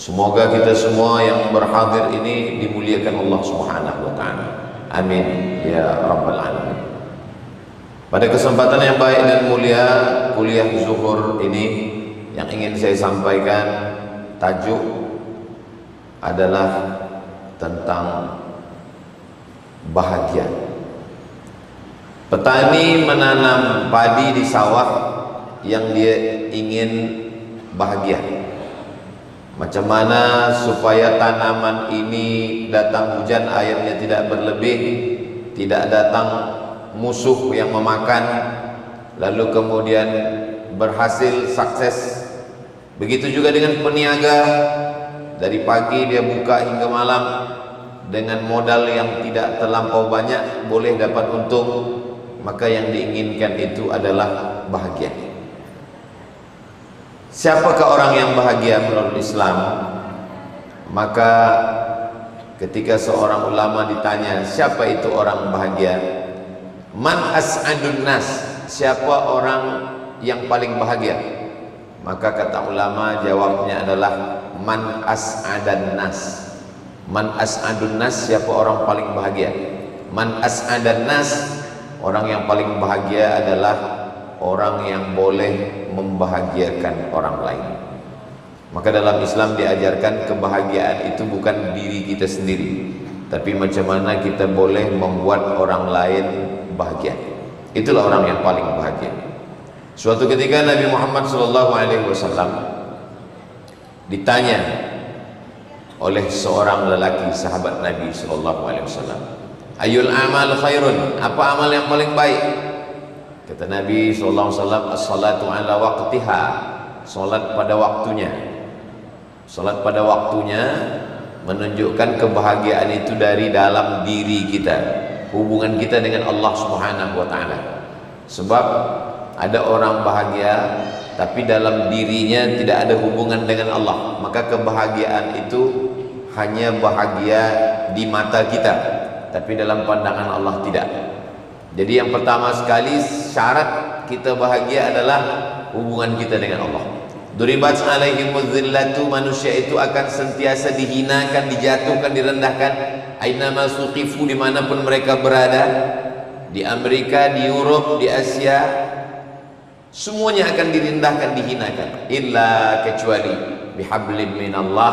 Semoga kita semua yang berhadir ini dimuliakan Allah Subhanahu wa taala. Amin ya rabbal alamin. Pada kesempatan yang baik dan mulia kuliah zuhur ini yang ingin saya sampaikan tajuk adalah tentang bahagia. Petani menanam padi di sawah yang dia ingin bahagia. Macam mana supaya tanaman ini datang hujan airnya tidak berlebih, tidak datang musuh yang memakan, lalu kemudian berhasil sukses. Begitu juga dengan peniaga, dari pagi dia buka hingga malam dengan modal yang tidak terlampau banyak boleh dapat untung. Maka yang diinginkan itu adalah bahagia. Siapakah orang yang bahagia menurut Islam? Maka ketika seorang ulama ditanya siapa itu orang bahagia, man as'adun nas, siapa orang yang paling bahagia? Maka kata ulama jawabnya adalah man as'adan nas. Man as'adun nas, siapa orang paling bahagia? Man as'adan nas, orang yang paling bahagia adalah orang yang boleh membahagiakan orang lain. Maka dalam Islam diajarkan kebahagiaan itu bukan diri kita sendiri, tapi macam mana kita boleh membuat orang lain bahagia. Itulah orang yang paling bahagia. Suatu ketika Nabi Muhammad SAW ditanya oleh seorang lelaki sahabat Nabi SAW, ayul amal khairun, apa amal yang paling baik? Kata Nabi SAW, as-salatu ala waqtiha, salat pada waktunya. Salat pada waktunya menunjukkan kebahagiaan itu dari dalam diri kita, hubungan kita dengan Allah Subhanahu wa taala. Sebab ada orang bahagia tapi dalam dirinya tidak ada hubungan dengan Allah, maka kebahagiaan itu hanya bahagia di mata kita, tapi dalam pandangan Allah tidak. Jadi yang pertama sekali syarat kita bahagia adalah hubungan kita dengan Allah. Duribat alaihimuz zillatu, manusia itu akan sentiasa dihinakan, dijatuhkan, direndahkan. Aina masuqifu, dimanapun mereka berada, di Amerika, di Europe, di Asia, semuanya akan direndahkan, dihinakan. Illa kecuali bihablim minallah,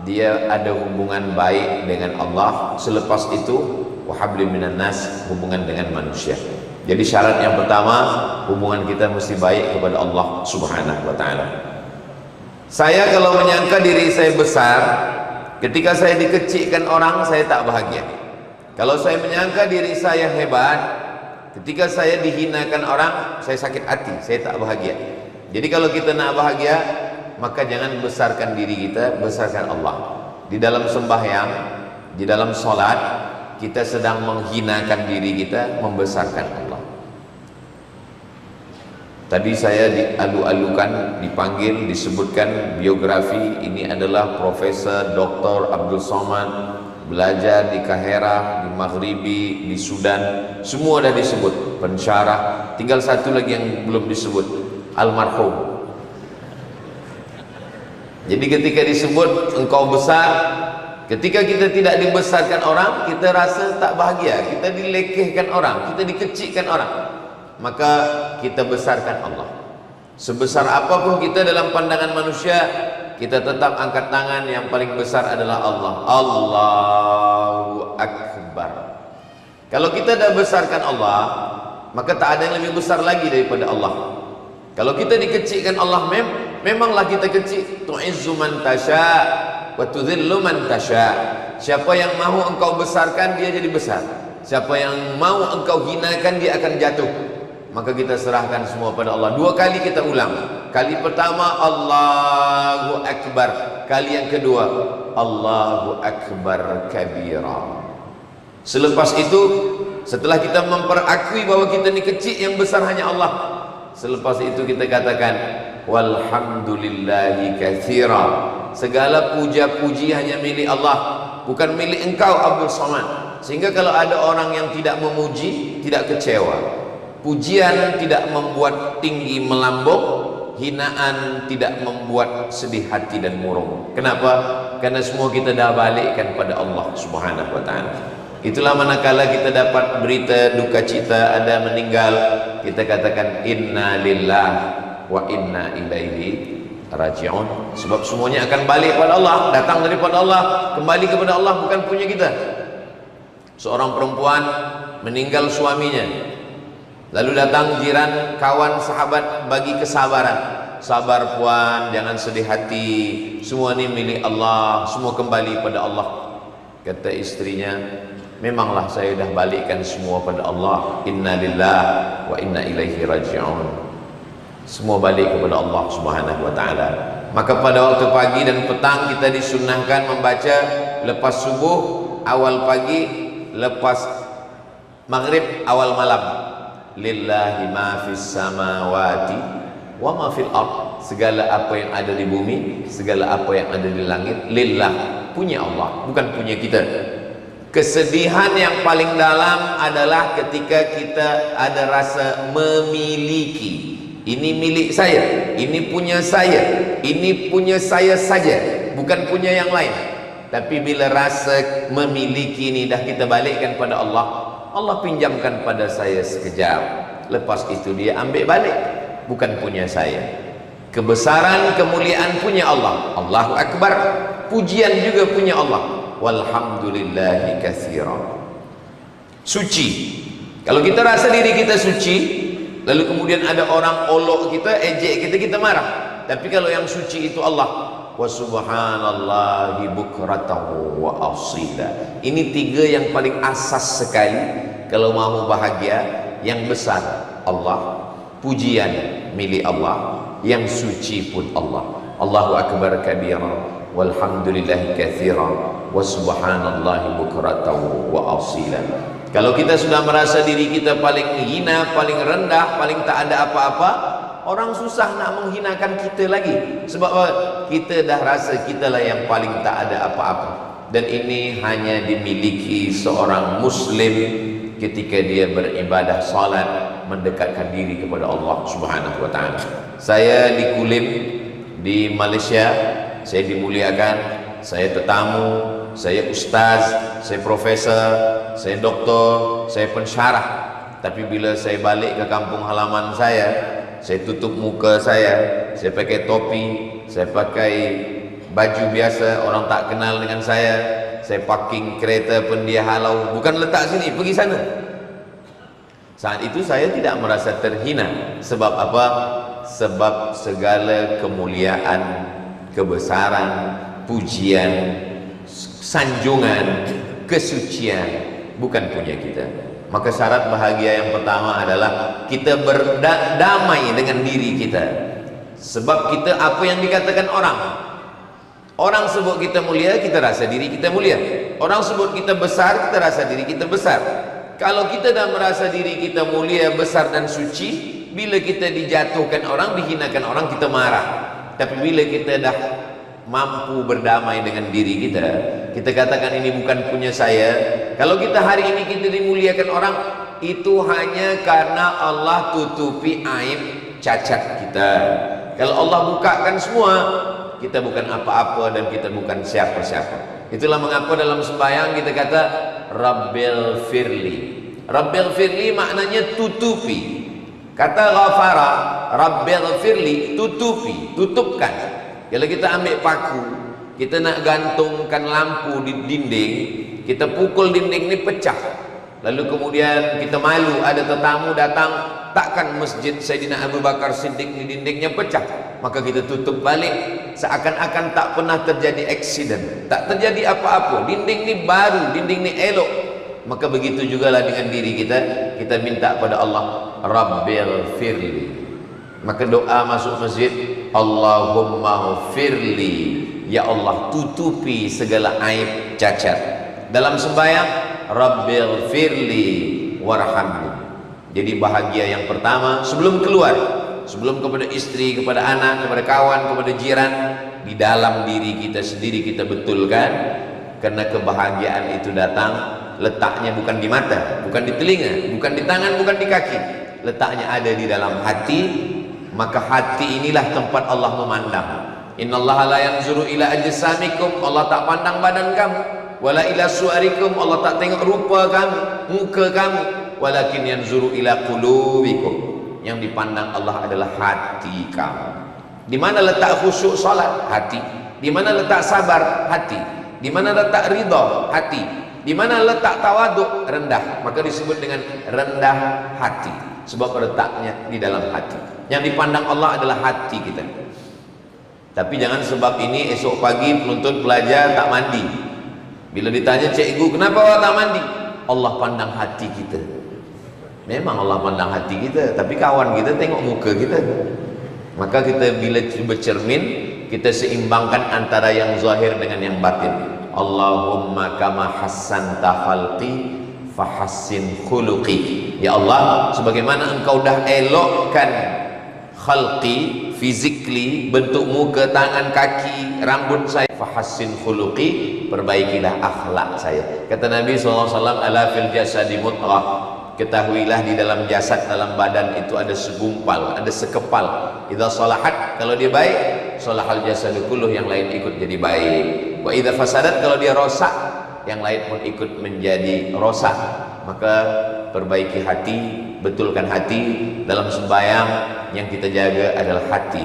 dia ada hubungan baik dengan Allah. Selepas itu wahablim minan nas, hubungan dengan manusia. Jadi syarat yang pertama, hubungan kita mesti baik kepada Allah Subhanahu wa taala. Saya kalau menyangka diri saya besar, ketika saya dikecilkan orang, saya tak bahagia. Kalau saya menyangka diri saya hebat, ketika saya dihinakan orang, saya sakit hati, saya tak bahagia. Jadi kalau kita nak bahagia, maka jangan besarkan diri kita, besarkan Allah. Di dalam sembahyang, di dalam sholat, kita sedang menghinakan diri kita, membesarkan Allah. Tadi saya dialu-alukan, dipanggil, disebutkan biografi. Ini adalah Profesor Dr. Abdul Somad, belajar di Kahirah, di Maghribi, di Sudan. Semua dah disebut, pensyarah. Tinggal satu lagi yang belum disebut, almarhum. Jadi ketika disebut engkau besar, ketika kita tidak dibesarkan orang, kita rasa tak bahagia, kita dilekehkan orang, kita dikecilkan orang. Maka kita besarkan Allah. Sebesar apapun kita dalam pandangan manusia, kita tetap angkat tangan, yang paling besar adalah Allah. Allahu Akbar. Kalau kita dah besarkan Allah, maka tak ada yang lebih besar lagi daripada Allah. Kalau kita dikecilkan Allah, memanglah kita kecil. Tu'izzu man tasha wa tudhillu man tasha. Siapa yang mahu engkau besarkan, dia jadi besar. Siapa yang mau engkau hinakan, dia akan jatuh. Maka kita serahkan semua pada Allah. Dua kali kita ulang. Kali pertama Allahu Akbar, kali yang kedua Allahu Akbar kabira. Selepas itu, setelah kita memperakui bahwa kita ini kecil, yang besar hanya Allah, selepas itu kita katakan walhamdulillahi katsira. Segala puja-puji hanya milik Allah, bukan milik engkau Abdul Somad. Sehingga kalau ada orang yang tidak memuji, tidak kecewa. Pujian tidak membuat tinggi melambung, hinaan tidak membuat sedih hati dan murung. Kenapa? Karena semua kita dah balikkan pada Allah Subhanahu wa taala. Itulah manakala kita dapat berita duka cita ada meninggal, kita katakan inna lillahi wa inna ilaihi raji'un. Sebab semuanya akan balik pada Allah, datang daripada Allah, kembali kepada Allah, bukan punya kita. Seorang perempuan meninggal suaminya, lalu datang jiran, kawan, sahabat bagi kesabaran. Sabar puan, jangan sedih hati, semua ini milik Allah, semua kembali pada Allah. Kata istrinya, memanglah saya dah balikkan semua pada Allah. Inna lillahi wa inna ilaihi raji'un. Semua balik kepada Allah Subhanahu wa taala. Maka pada waktu pagi dan petang kita disunnahkan membaca lepas subuh, awal pagi, lepas maghrib, awal malam. Lillahi ma fis samawati wa ma fil ard. Segala apa yang ada di bumi, segala apa yang ada di langit, lillah, punya Allah, bukan punya kita. Kesedihan yang paling dalam adalah ketika kita ada rasa memiliki. Ini milik saya, ini punya saya, ini punya saya saja, bukan punya yang lain. Tapi bila rasa memiliki ini dah kita balikkan pada Allah, Allah pinjamkan pada saya sekejap, lepas itu dia ambil balik, bukan punya saya. Kebesaran, kemuliaan punya Allah. Allahu Akbar. Pujian juga punya Allah. Walhamdulillahi katsiran. Suci. Kalau kita rasa diri kita suci, lalu kemudian ada orang olok kita, ejek kita, kita marah. Tapi kalau yang suci itu Allah. Wa subhanallahi bukratan wa asila. Ini tiga yang paling asas sekali kalau mau bahagia. Yang besar Allah, pujian milik Allah, yang suci pun Allah. Allahu akbar kabira walhamdulillahi katsiran wa subhanallahi bukratan wa asila. Kalau kita sudah merasa diri kita paling hina, paling rendah, paling tak ada apa-apa, orang susah nak menghinakan kita lagi. Sebab kita dah rasa kita lah yang paling tak ada apa-apa. Dan ini hanya dimiliki seorang muslim ketika dia beribadah salat, mendekatkan diri kepada Allah Subhanahu wa taala. Saya di Kulim di Malaysia, saya dimuliakan, saya tetamu, saya ustaz, saya profesor, saya doktor, saya pensyarah. Tapi bila saya balik ke kampung halaman saya tutup muka saya pakai topi, saya pakai baju biasa, orang tak kenal dengan saya parking kereta pun dia halau, bukan letak sini, pergi sana. Saat itu saya tidak merasa terhina. Sebab apa? Sebab segala kemuliaan, kebesaran, pujian, sanjungan, kesucian bukan punya kita. Maka syarat bahagia yang pertama adalah kita berdamai dengan diri kita. Sebab kita apa yang dikatakan orang sebut kita mulia, kita rasa diri kita mulia. Orang sebut kita besar, kita rasa diri kita besar. Kalau kita dah merasa diri kita mulia, besar dan suci, bila kita dijatuhkan orang, dihinakan orang, kita marah. Tapi bila kita dah mampu berdamai dengan diri kita, kita katakan ini bukan punya saya. Kalau kita hari ini kita dimuliakan orang, itu hanya karena Allah tutupi aib cacat kita. Kalau Allah bukakan semua, kita bukan apa-apa dan kita bukan siapa-siapa. Itulah mengapa dalam sembahyang kita kata Rabbil firli. Rabbil firli maknanya tutupi. Kata ghafara, Rabbil firli, tutupi, tutupkan. Kalau kita ambil paku, kita nak gantungkan lampu di dinding, kita pukul dinding ini pecah. Lalu kemudian kita malu, ada tetamu datang, takkan masjid Sayyidina Abu Bakar Siddiq ni dindingnya pecah. Maka kita tutup balik, seakan-akan tak pernah terjadi accident, tak terjadi apa-apa. Dinding ni baru, dinding ni elok. Maka begitu jugalah dengan diri kita, kita minta pada Allah Rabbil firli. Maka doa masuk masjid, Allahumma firli, ya Allah tutupi segala aib cacat. Dalam sembahyang, Rabbil firli warhamni. Jadi bahagia yang pertama sebelum keluar, sebelum kepada istri, kepada anak, kepada kawan, kepada jiran, di dalam diri kita sendiri kita betulkan. Karena kebahagiaan itu datang, letaknya bukan di mata, bukan di telinga, bukan di tangan, bukan di kaki. Letaknya ada di dalam hati. maka hati inilah tempat Allah memandang. Innallaha la yanzuru ila ajsamikum, Allah tak pandang badan kamu, wala ila suarikum, Allah tak tengok rupa kamu, muka kamu, walakin yanzuru ila qulubikum, yang dipandang Allah adalah hati kamu. Di mana letak khusyuk salat? Hati. Di mana letak sabar? Hati. Di mana letak ridha? Hati. Di mana letak tawaduk? Rendah. Maka disebut dengan rendah hati, sebab letaknya di dalam hati. Yang dipandang Allah adalah hati kita. Tapi jangan sebab ini esok pagi penuntut pelajar tak mandi. Bila ditanya, cikgu kenapa awak tak mandi? Allah pandang hati kita. Memang Allah pandang hati kita, tapi kawan kita tengok muka kita. Maka kita bila bercermin, kita seimbangkan antara yang zahir dengan yang batin. Allahumma kama hassanta khalqi fahassin khuluqi. Ya Allah, sebagaimana engkau dah elokkan khalqi, physically, bentuk muka, tangan, kaki, rambut saya, fahassin khuluqi, perbaikilah akhlak saya. Kata Nabi SAW, ala fil jasadi mudghah, ketahuilah di dalam jasad, dalam badan itu ada segumpal, ada sekepal. Idza salahat, kalau dia baik, salahal jasadu kulluh, yang lain ikut jadi baik. Wa idza fasadat, kalau dia rosak, yang lain pun ikut menjadi rosak. Maka perbaiki hati, betulkan hati. Dalam sembahyang yang kita jaga adalah hati.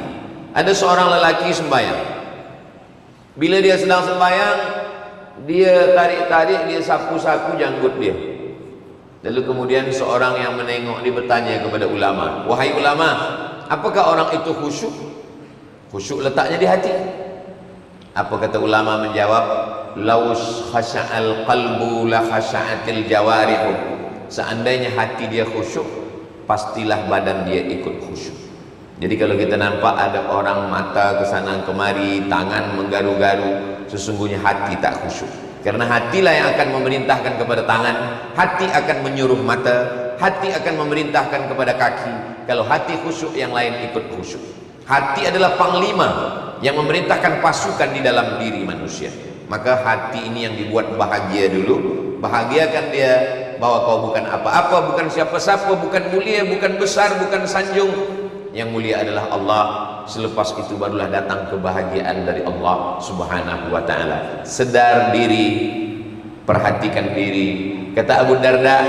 Ada seorang lelaki sembahyang, bila dia sedang sembahyang, dia tarik-tarik, dia sapu-sapu janggut dia. Lalu kemudian seorang yang menengok dia bertanya kepada ulama, wahai ulama, apakah orang itu khusyuk? Khusyuk letaknya di hati. Apa kata ulama menjawab, laus khasha'al qalbu la khasha'atil jawarihu. Seandainya hati dia khusyuk, pastilah badan dia ikut khusyuk. Jadi kalau kita nampak ada orang mata kesana kemari, tangan menggaru-garu, sesungguhnya hati tak khusyuk. Karena hatilah yang akan memerintahkan kepada tangan, hati akan menyuruh mata, hati akan memerintahkan kepada kaki. Kalau hati khusyuk, yang lain ikut khusyuk. Hati adalah panglima yang memerintahkan pasukan di dalam diri manusia. Maka hati ini yang dibuat bahagia dulu. Bahagiakan dia bahwa kau bukan apa-apa, bukan siapa-siapa, bukan mulia, bukan besar, bukan sanjung. Yang mulia adalah Allah. Selepas itu barulah datang kebahagiaan dari Allah Subhanahu wa ta'ala. Sedar diri, perhatikan diri. Kata Abu Darda,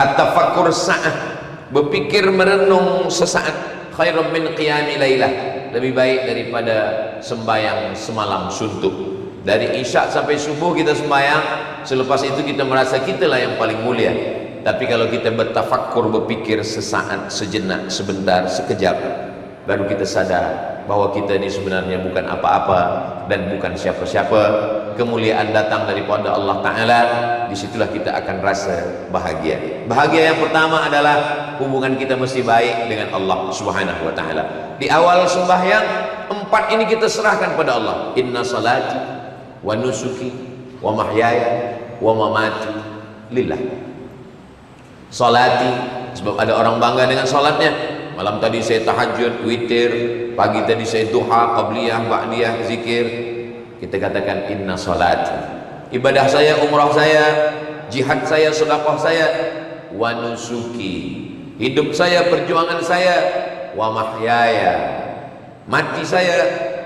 at-tafakkur sa'ah, berpikir merenung sesaat, khairun min qiyami lailah, lebih baik daripada sembahyang semalam suntuk. Dari isya sampai subuh kita sembahyang, selepas itu kita merasa kitalah yang paling mulia. Tapi kalau kita bertafakkur, berpikir sesaat, sejenak, sebentar, sekejap, baru kita sadar bahwa kita ini sebenarnya bukan apa-apa dan bukan siapa-siapa. Kemuliaan datang daripada Allah Ta'ala. Disitulah kita akan rasa bahagia. Bahagia yang pertama adalah hubungan kita mesti baik dengan Allah Subhanahu wa Ta'ala. Di awal sembahyang, 4 ini kita serahkan pada Allah. Inna salati wa nusuki wa mahyaya wa mamati lillah. Salati, sebab ada orang bangga dengan salatnya. Malam tadi saya tahajud, witir, pagi tadi saya duha, qabliyah, ba'diyah, zikir. Kita katakan inna salati, ibadah saya, umrah saya, jihad saya, sedekah saya, wa nusuki, hidup saya, perjuangan saya, wa mahyaya, mati saya,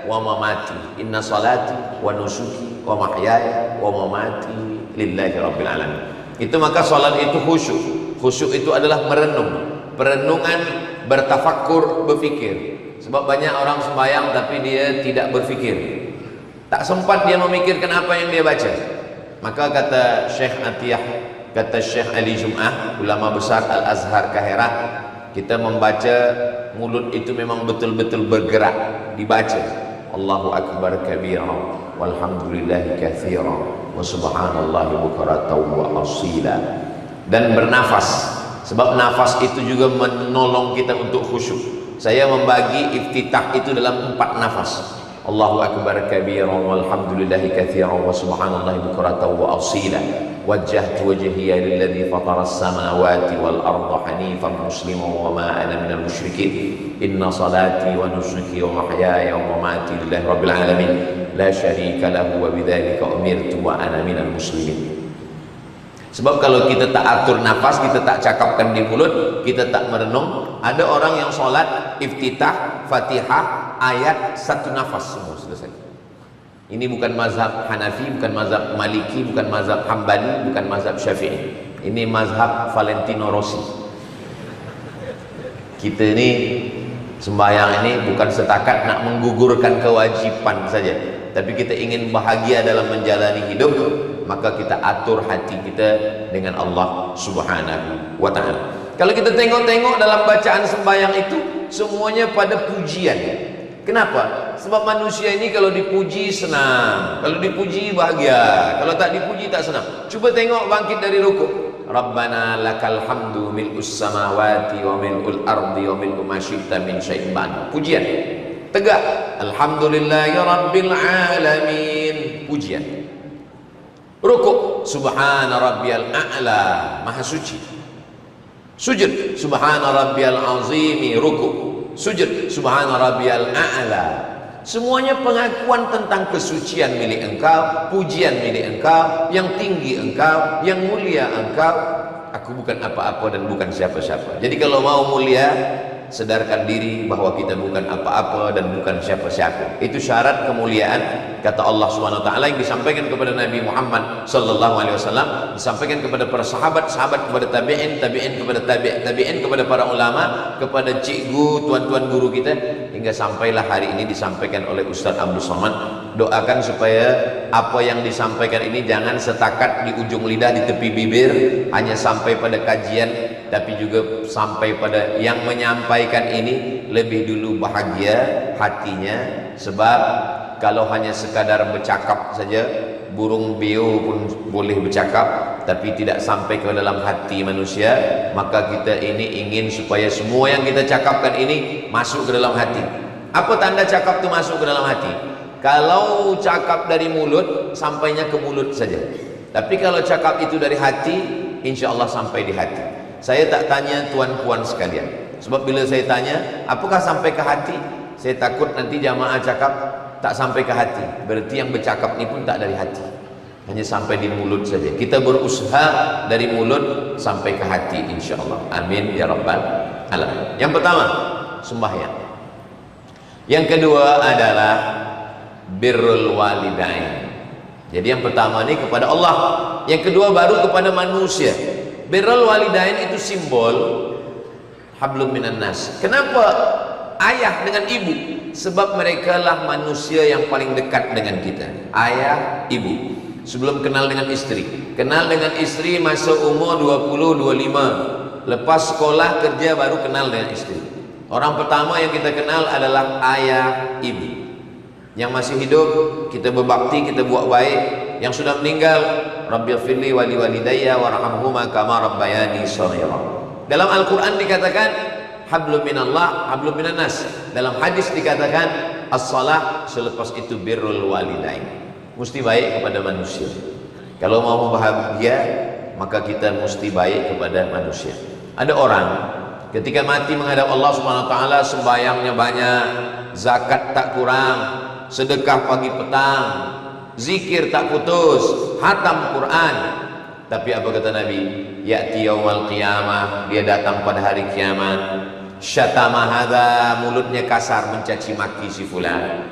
wa mamati. Inna salati wa nusuki wa mahyaya wa mamati lillahi rabbil alamin. Itu maka salat itu khusyuk. Khusyuk itu adalah merenung, perenungan, bertafakkur, berfikir. Sebab banyak orang sembahyang tapi dia tidak berfikir, tak sempat dia memikirkan apa yang dia baca. Maka kata Syekh Atiyah, kata Syekh Ali Jum'ah, ulama besar Al-Azhar Kahirah, kita membaca, mulut itu memang betul-betul bergerak, dibaca. Allahu Akbar kabira, walhamdulillahi kathira, wa subhanallahi bukratan wa asila. Dan bernafas, sebab nafas itu juga menolong kita untuk khusyuk. Saya membagi iftitah itu dalam 4 nafas. Allahu Akbar kabira, walhamdulillahi kathira, wa subhanallahi bukratan wa asila. Wajjahtu wajhiya lilladzi fatara as-samawati wal arda hanifan musliman wa ma ana minal musyrikin. Inna salati wa nusuki wa mahyaya wa mamati lillahi rabbil alamin la syarika lahu wa bidzalika umirtu wa ana minal muslimin. Sebab kalau kita tak atur nafas, kita tak cakapkan di mulut, kita tak merenung. Ada orang yang sholat iftitah, fatihah, ayat satu nafas semua selesai. Ini bukan mazhab Hanafi, bukan mazhab Maliki, bukan mazhab Hambali, bukan mazhab Syafi'i. Ini mazhab Valentino Rossi. Kita ini sembahyang ini bukan setakat nak menggugurkan kewajiban saja, tapi kita ingin bahagia dalam menjalani hidup, maka kita atur hati kita dengan Allah Subhanahu wa ta'ala. Kalau kita tengok-tengok dalam bacaan sembahyang itu, semuanya pada pujian. Kenapa? Sebab manusia ini kalau dipuji senang, kalau dipuji bahagia, kalau tak dipuji tak senang. Cuba tengok bangkit dari rukuk. Rabbana lakal hamdu mil'us samawati wa mil'ul ardi wa mil'u ma syi'ta min syai'in ba'd. Pujian. Tegak. Alhamdulillahi rabbil alamin. Pujian. Rukuk. Subhana rabbiyal a'la. Maha suci. Sujud. Subhana rabbiyal azimi. Rukuk. Sujud. Subhana rabbiyal a'la. Semuanya pengakuan tentang kesucian milik engkau, pujian milik engkau, yang tinggi engkau, yang mulia engkau. Aku bukan apa-apa dan bukan siapa-siapa. Jadi kalau mau mulia, sedarkan diri bahwa kita bukan apa-apa dan bukan siapa-siapa. Itu syarat kemuliaan, kata Allah Subhanahu wa taala, yang disampaikan kepada Nabi Muhammad sallallahu alaihi wasallam, disampaikan kepada para sahabat, sahabat kepada tabi'in, tabi'in kepada tabi'in, kepada para ulama, kepada cikgu, tuan-tuan guru kita, hingga sampailah hari ini disampaikan oleh Ustaz Abdul Somad. Doakan supaya apa yang disampaikan ini jangan setakat di ujung lidah, di tepi bibir, hanya sampai pada kajian, tapi juga sampai pada yang menyampaikan ini lebih dulu bahagia hatinya. Sebab kalau hanya sekadar bercakap saja, burung beo pun boleh bercakap, tapi tidak sampai ke dalam hati manusia, maka kita ini ingin supaya semua yang kita cakapkan ini masuk ke dalam hati. Apa tanda cakap itu masuk ke dalam hati? Kalau cakap dari mulut, sampainya ke mulut saja. Tapi kalau cakap itu dari hati, insya Allah sampai di hati. Saya tak tanya tuan-puan sekalian, sebab bila saya tanya apakah sampai ke hati, saya takut nanti jamaah cakap tak sampai ke hati, berarti yang bercakap ni pun tak dari hati, hanya sampai di mulut saja. Kita berusaha dari mulut sampai ke hati, insya Allah. Amin ya rabbal alamin. Yang pertama, sembahyang. Yang kedua adalah birrul walidain. Jadi yang pertama ni kepada Allah, yang kedua baru kepada manusia. Birrul walidain itu simbol hablum minan nas. Kenapa ayah dengan ibu? Sebab mereka lah manusia yang paling dekat dengan kita. Ayah, ibu. Sebelum kenal dengan istri. Kenal dengan istri masa umur 20-25. Lepas sekolah kerja baru kenal dengan istri. Orang pertama yang kita kenal adalah ayah, ibu. Yang masih hidup kita berbakti, kita buat baik. Yang sudah meninggal, Rabbighfirli wa liwalidayya warhamhuma kama rabbayani shaghira. Dalam Al-Qur'an dikatakan hablum minallah, hablum minan nas. Dalam hadis dikatakan as-salah, selepas itu birrul walidain. Mesti baik kepada manusia. Kalau mau bahagia, maka kita mesti baik kepada manusia. Ada orang ketika mati menghadap Allah Subhanahu wa taala, sembahyangnya banyak, zakat tak kurang, sedekah pagi petang, zikir tak putus, hatam Quran. Tapi apa kata Nabi? Ya'ti yaumal qiyamah, dia datang pada hari kiamat. Syatama hadza, mulutnya kasar mencaci maki si fulan.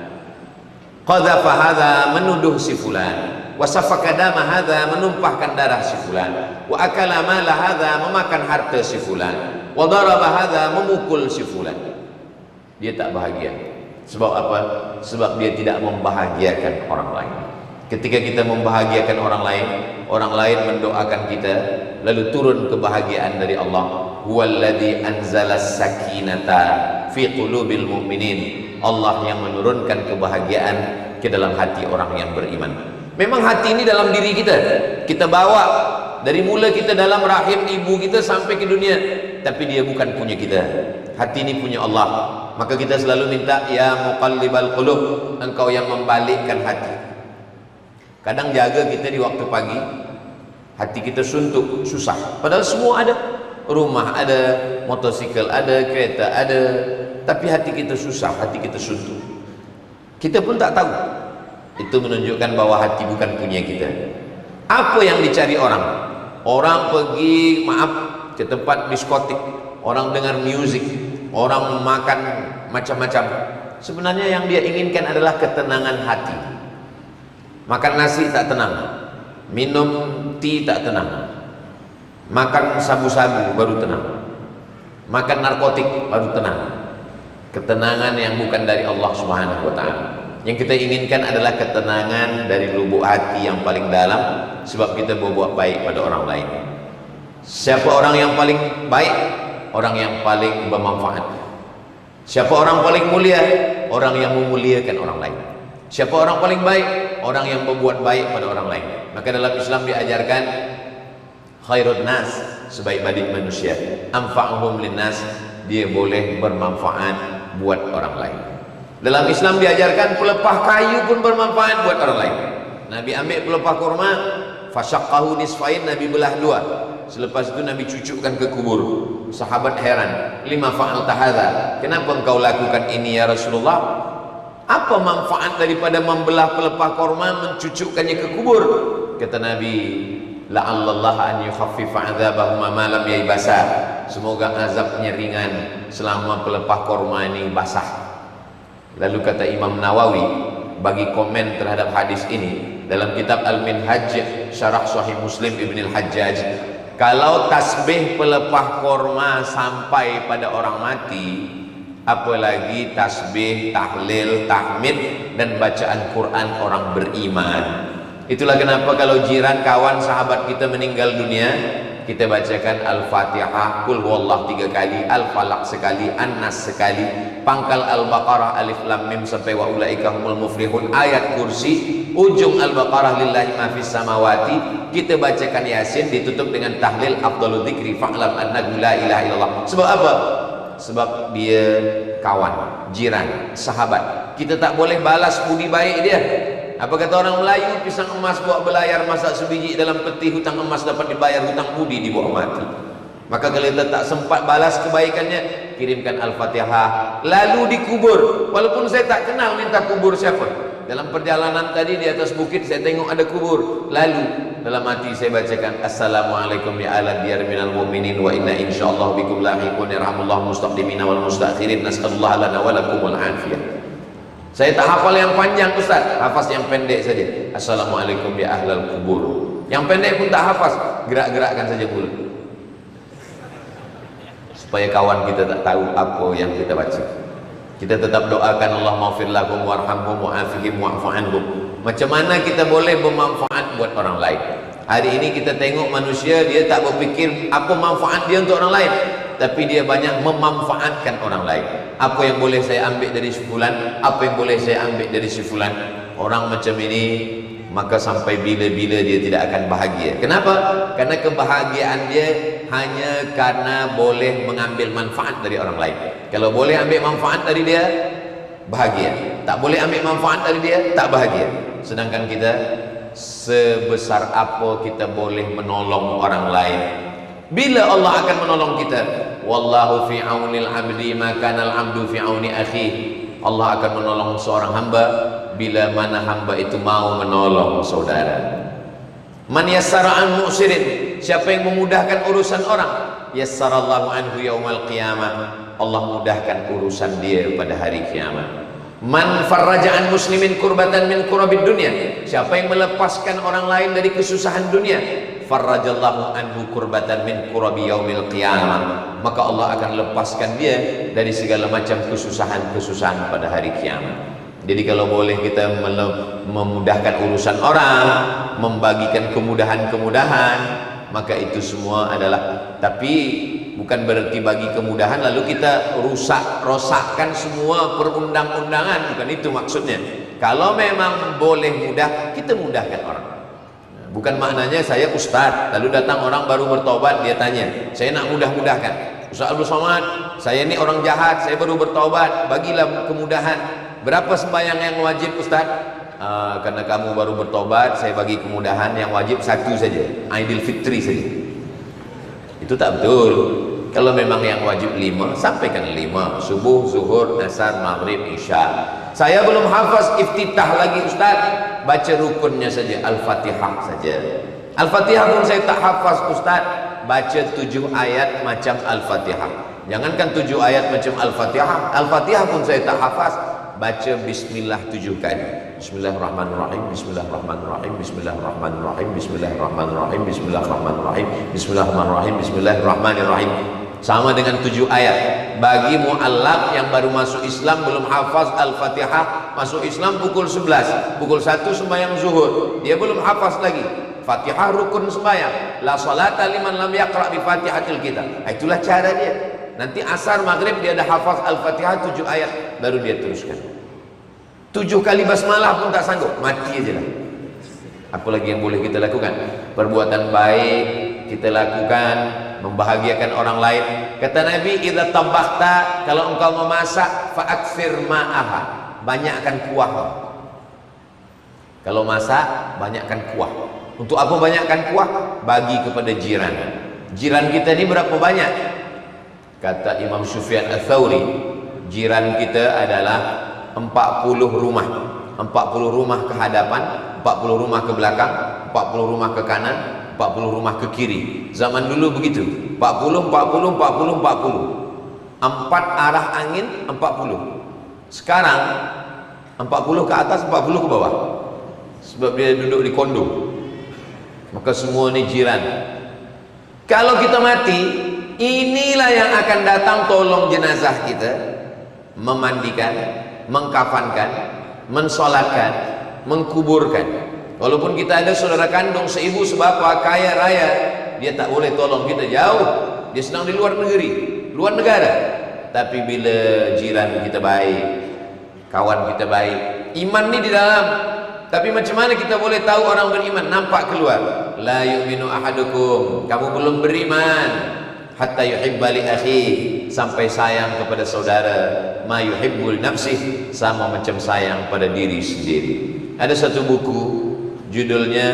Qadhafa hadza, menuduh si fulan. Wa safaka dama hadza, menumpahkan darah si fulan. Wa akala mala hadza, memakan harta si fulan. Wa daraba hadza, memukul si fulan. Dia tak bahagia. Sebab apa? Sebab dia tidak membahagiakan orang lain. Ketika kita membahagiakan orang lain mendoakan kita, lalu turun kebahagiaan dari Allah. Huwallazi anzalas sakinata fi qulubil mu'minin. Allah yang menurunkan kebahagiaan ke dalam hati orang yang beriman. Memang hati ini dalam diri kita. Kita bawa dari mula kita dalam rahim ibu kita sampai ke dunia, tapi dia bukan punya kita. Hati ini punya Allah. Maka kita selalu minta, ya muqallibal qulub, engkau yang membalikkan hati. Kadang jaga kita di waktu pagi, hati kita suntuk, susah. Padahal semua ada, rumah ada, motosikal ada, kereta ada, tapi hati kita susah, hati kita suntuk. Kita pun tak tahu. Itu menunjukkan bahwa hati bukan punya kita. Apa yang dicari orang? Orang pergi, maaf, ke tempat diskotik, orang dengar musik, orang makan macam-macam. Sebenarnya yang dia inginkan adalah ketenangan hati. Makan nasi tak tenang, minum tea tak tenang, makan sabu-sabu baru tenang, makan narkotik baru tenang. Ketenangan yang bukan dari Allah Subhanahu wa ta'ala. Yang kita inginkan adalah ketenangan dari lubuk hati yang paling dalam, sebab kita berbuat baik pada orang lain. Siapa orang yang paling baik? Orang yang paling bermanfaat. Siapa orang paling mulia? Orang yang memuliakan orang lain. Siapa orang paling baik? Orang yang berbuat baik pada orang lain. Maka dalam Islam diajarkan khairun nas, sebaik-baik manusia, anfa'uhum linnas, dia boleh bermanfaat buat orang lain. Dalam Islam diajarkan pelepah kayu pun bermanfaat buat orang lain. Nabi ambil pelepah kurma, fasyaqqahu nisfain, Nabi belah dua. Selepas itu Nabi cucukkan ke kubur. Sahabat heran, lima fa'alta hadza, kenapa engkau lakukan ini ya Rasulullah? Apa manfaat daripada membelah pelepah kurma, mencucukkannya ke kubur? Kata Nabi, la'allallah an yukhaffifa 'adzabahuma ma lam yaybasa, semoga azabnya ringan selama pelepah kurma ini basah. Lalu kata Imam Nawawi bagi komen terhadap hadis ini dalam kitab Al-Minhaj Syarah Sahih Muslim Ibn Al-Hajjaj, kalau tasbih pelepah kurma sampai pada orang mati, apalagi tasbih, tahlil, tahmid dan bacaan Quran orang beriman. Itulah kenapa kalau jiran, kawan, sahabat kita meninggal dunia, kita bacakan Al-Fatihah, Qul huwallah 3 kali, Al-Falaq sekali, An-Nas sekali, pangkal Al-Baqarah alif lam mim sampai wa ulaika humul muflihun, ayat kursi, ujung Al-Baqarah lillahi ma fis samawati, kita bacakan Yasin, ditutup dengan tahlil afdhalul dzikri fa'lam annahu la ilaha illallah. Sebab apa? Sebab dia kawan, jiran, sahabat. Kita tak boleh balas budi baik dia. Apa kata orang Melayu? Pisang emas buat belayar, masak sebiji dalam peti, hutang emas dapat dibayar, hutang budi dibawa mati. Maka kalau kita tak sempat balas kebaikannya, kirimkan Al-Fatihah, lalu dikubur. Walaupun saya tak kenal minta kubur siapa. Dalam perjalanan tadi di atas bukit saya tengok ada kubur, lalu dalam hati saya bacakan Assalamualaikum ya ala diyar minal mu'minin wa inna insyaallah bikum lahiqun yarhamullahu mustaqdimina wal mustakhirin, nas'alullah lana wa lakumul afiyah. Saya tak hafal yang panjang Ustaz, hafaz yang pendek saja. Assalamualaikum ya ahlal kubur. Yang pendek pun tak hafaz, gerak-gerakkan saja mulut, supaya kawan kita tak tahu apa yang kita baca. Kita tetap doakan Allah maghfir lahum warhamhum wa'afihim wa'fu anhum. Macam mana kita boleh bermanfaat buat orang lain? Hari ini kita tengok manusia, dia tak berfikir apa manfaat dia untuk orang lain, tapi dia banyak memanfaatkan orang lain. Apa yang boleh saya ambil dari si fulan, apa yang boleh saya ambil dari si fulan. Orang macam ini, maka sampai bila-bila dia tidak akan bahagia. Kenapa? Karena kebahagiaan dia hanya karena boleh mengambil manfaat dari orang lain. Kalau boleh ambil manfaat dari dia, bahagia. Tak boleh ambil manfaat dari dia, tak bahagia. Sedangkan kita, sebesar apa kita boleh menolong orang lain, bila Allah akan menolong kita? Wallahu fi aunil abdi maka al abdu fi auni akhi. Allah akan menolong seorang hamba bila mana hamba itu mau menolong saudara. Man yassara an mu'sirin, siapa yang memudahkan urusan orang, yassarallahu anhu yaumal qiyamah, Allah mudahkan urusan dia pada hari kiamat. Man farraja an muslimin kurbatan min kurabid dunya, siapa yang melepaskan orang lain dari kesusahan dunia, farrajallahu anhu kurbatan min kurabi yaumil qiyamah, maka Allah akan lepaskan dia dari segala macam kesusahan-kesusahan pada hari kiamat. Jadi kalau boleh kita memudahkan urusan orang, membagikan kemudahan-kemudahan, maka itu semua adalah, tapi bukan berarti bagi kemudahan lalu kita rosakkan semua perundang-undangan, bukan itu maksudnya. Kalau memang boleh mudah, kita mudahkan orang. Bukan maknanya saya ustaz, lalu datang orang baru bertobat, dia tanya, saya nak mudah-mudahkan. Ustaz Abdul Somad, saya ini orang jahat, saya baru bertobat, bagilah kemudahan. Berapa sembahyang yang wajib Ustaz? Karena kamu baru bertobat, saya bagi kemudahan, yang wajib satu saja, Aidil Fitri saja. Itu tak betul. Kalau memang yang wajib 5, sampaikan 5, subuh, zuhur, asar, maghrib, isya. Saya belum hafaz iftitah lagi Ustaz, baca rukunnya saja, Al-Fatihah saja. Al-Fatihah pun saya tak hafaz Ustaz. Baca 7 ayat macam Al-Fatihah. Jangankan 7 ayat macam Al-Fatihah, Al-Fatihah pun saya tak hafaz. Baca bismillah 7 kali. Bismillahirrahmanirrahim, bismillahirrahmanirrahim, bismillahirrahmanirrahim, bismillahirrahmanirrahim, bismillahirrahmanirrahim, bismillahirrahmanirrahim, bismillahirrahmanirrahim. Sama dengan 7 ayat. Bagi mu'allaf yang baru masuk Islam, belum hafaz Al-Fatihah, masuk Islam pukul 11, pukul 1 sembahyang zuhur, dia belum hafaz lagi. Fatihah rukun sembahyang. La salata liman lam yaqra bi Fatihatil kitab. Itulah cara dia. Nanti asar maghrib dia dah hafaz Al-Fatihah 7 ayat, baru dia teruskan. 7 kali basmalah pun tak sanggup, mati aja lah. Apa lagi yang boleh kita lakukan? Perbuatan baik kita lakukan, membahagiakan orang lain. Kata Nabi, idza tabakhta, kalau engkau memasak, fa'aksir ma'aha, banyakkan kuah. Kalau masak, banyakkan kuah. Untuk apa banyakkan kuah? Bagi kepada jiran. Jiran kita ni berapa banyak? Kata Imam Sufyan Ats-Tsauri, jiran kita adalah 40 rumah. 40 rumah ke hadapan, 40 rumah ke belakang, 40 rumah ke kanan, 40 rumah ke kiri. Zaman dulu begitu. 40, 40, 40, 40. 4 arah angin, 40. Sekarang 40 ke atas, 40 ke bawah. Sebab dia duduk di kondo. Maka semua ni jiran. Kalau kita mati, inilah yang akan datang tolong jenazah kita, memandikan, mengkafankan, mensolatkan, mengkuburkan. Walaupun kita ada saudara kandung, seibu sebapa, kaya raya, dia tak boleh tolong kita, jauh. Dia sedang di luar negeri, luar negara. Tapi bila jiran kita baik, kawan kita baik, iman ni di dalam. Tapi macam mana kita boleh tahu orang beriman? Nampak keluar. La yu'minu ahadukum, kamu belum beriman hatta yuhibba li akhi, sampai sayang kepada saudara ma yuhibbul nafsih, sama macam sayang pada diri sendiri. Ada satu buku judulnya